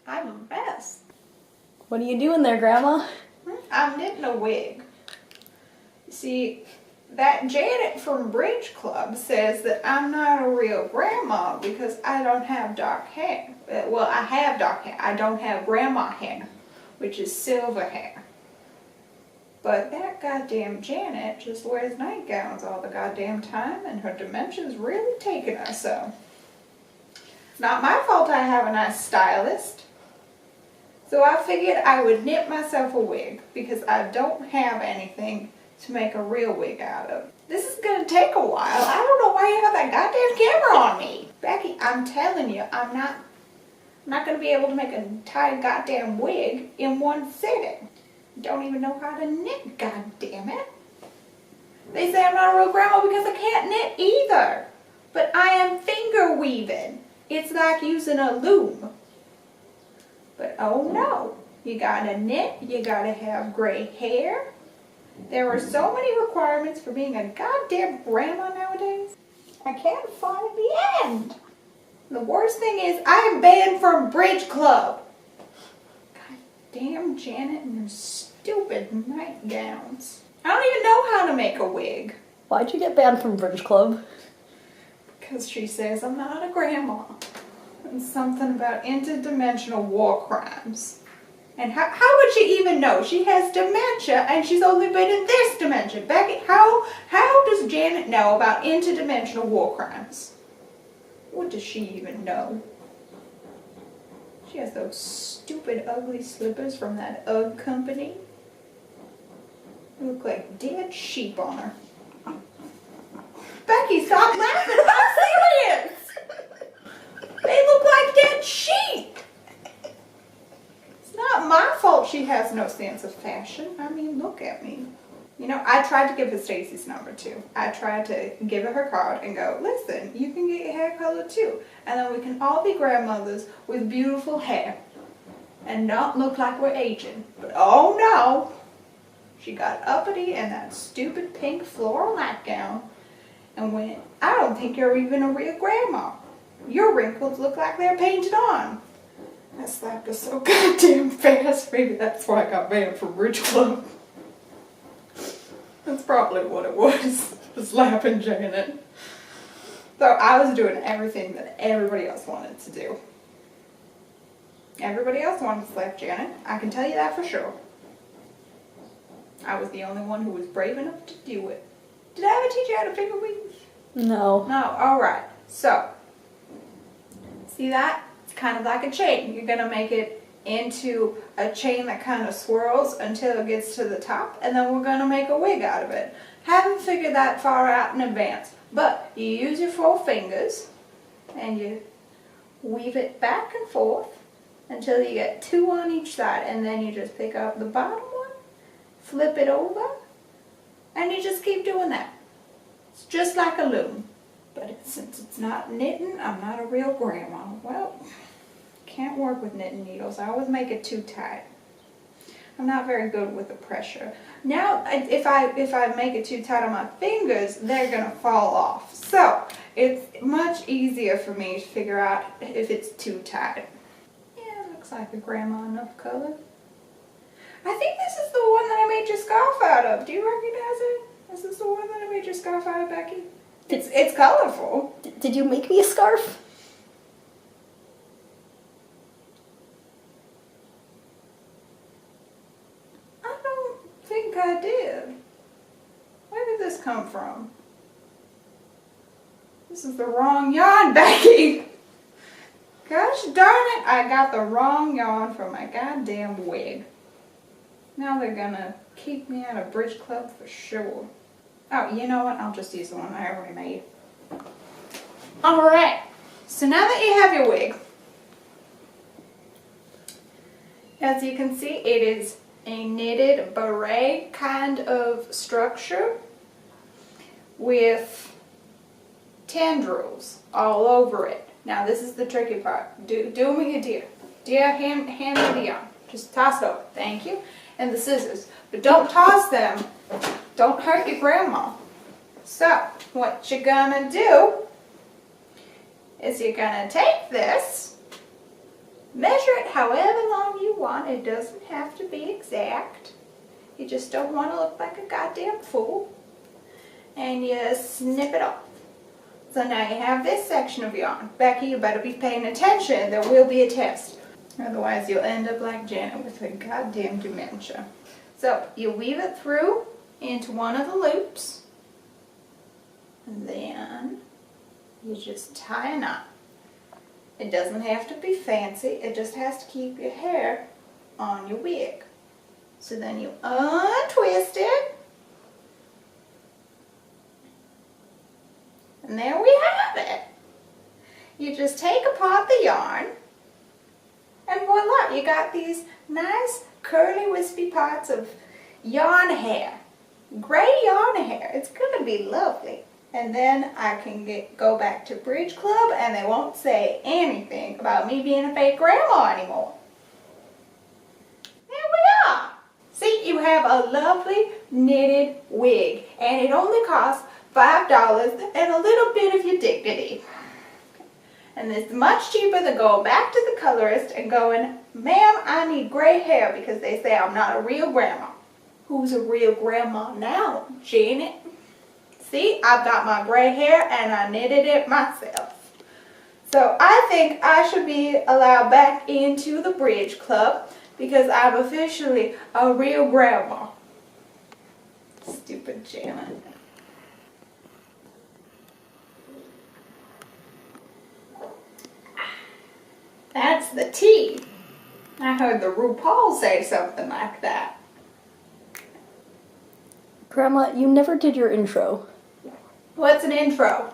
I'm a mess. What are you doing there, Grandma? I'm knitting a wig. See, that Janet from Bridge Club says that I'm not a real grandma because I don't have dark hair. Well, I have dark hair. I don't have grandma hair, which is silver hair. But that goddamn Janet just wears nightgowns all the goddamn time, and her dementia's really taking her, so. It's not my fault I have a nice stylist. So I figured I would knit myself a wig because I don't have anything to make a real wig out of. This is gonna take a while. I don't know why you have that goddamn camera on me. Becky, I'm telling you, I'm not gonna be able to make an entire goddamn wig in one sitting. Don't even know how to knit, goddammit. They say I'm not a real grandma because I can't knit either. But I am finger weaving. It's like using a loom. But oh no, you gotta knit, you gotta have gray hair. There are so many requirements for being a goddamn grandma nowadays. I can't find the end. The worst thing is I am banned from Bridge Club. God damn Janet and her stupid nightgowns. I don't even know how to make a wig. Why'd you get banned from Bridge Club? Because she says I'm not a grandma. And something about interdimensional war crimes. And how would she even know? She has dementia and she's only been in this dimension. Becky, how does Janet know about interdimensional war crimes? What does she even know? She has those stupid ugly slippers from that UGG company. They look like dead sheep on her. Becky, stop laughing. I'm serious. They look like dead sheep. It's not my fault she has no sense of fashion. I mean, look at me. You know, I tried to give her Stacy's number too. I tried to give her card and go, listen, you can get your hair colored too. And then we can all be grandmothers with beautiful hair. And not look like we're aging. But oh no. She got uppity in that stupid pink floral nightgown and went, I don't think you're even a real grandma. Your wrinkles look like they're painted on. I slapped her so goddamn fast. Maybe that's why I got banned from Bridge Club. That's probably what it was. Slapping Janet. So I was doing everything that everybody else wanted to do. Everybody else wanted to slap Janet. I can tell you that for sure. I was the only one who was brave enough to do it. Did I ever teach you how to finger weave? No. No, alright. So, see that? It's kind of like a chain. You're going to make it into a chain that kind of swirls until it gets to the top, and then we're going to make a wig out of it. Haven't figured that far out in advance, but you use your 4 fingers, and you weave it back and forth until you get 2 on each side, and then you just pick up the bottom one, flip it over, and you just keep doing that. It's just like a loom. But since it's not knitting, I'm not a real grandma. Well, can't work with knitting needles. I always make it too tight. I'm not very good with the pressure. Now, if I make it too tight on my fingers, they're going to fall off. So, it's much easier for me to figure out if it's too tight. Yeah, it looks like a grandma enough color. I think this is the one that I made your scarf out of. Do you recognize it? Is this the one that I made your scarf out of, Becky? It's colorful. Did you make me a scarf? I don't think I did. Where did this come from? This is the wrong yarn, Becky. Gosh darn it, I got the wrong yarn for my goddamn wig. Now they're gonna keep me out of Bridge Club for sure. Oh, you know what? I'll just use the one I already made. Alright, so now that you have your wig, as you can see, it is a knitted beret kind of structure with tendrils all over it. Now this is the tricky part. Do me a dear. Dear, hand me the yarn. Just toss it over. Thank you. And the scissors. But don't toss them. Don't hurt your grandma. So, what you're gonna do is you're gonna take this, measure it however long you want. It doesn't have to be exact. You just don't want to look like a goddamn fool. And you snip it off. So now you have this section of yarn. Becky, you better be paying attention. There will be a test. Otherwise you'll end up like Janet with a goddamn dementia. So you weave it through into one of the loops. And then you just tie a knot. It doesn't have to be fancy. It just has to keep your hair on your wig. So then you untwist it. And there we have it. You just take apart the yarn. And voila, you got these nice curly wispy parts of yarn hair. Gray yarn hair. It's going to be lovely. And then I can go back to Bridge Club and they won't say anything about me being a fake grandma anymore. There we are. See, you have a lovely knitted wig. And it only costs $5 and a little bit of your dignity. And it's much cheaper than going back to the colorist and going, ma'am, I need gray hair because they say I'm not a real grandma. Who's a real grandma now, Janet? See, I've got my gray hair and I knitted it myself. So I think I should be allowed back into the Bridge Club because I'm officially a real grandma. Stupid Janet. That's the tea. I heard the RuPaul say something like that. Grandma, you never did your intro. What's an intro?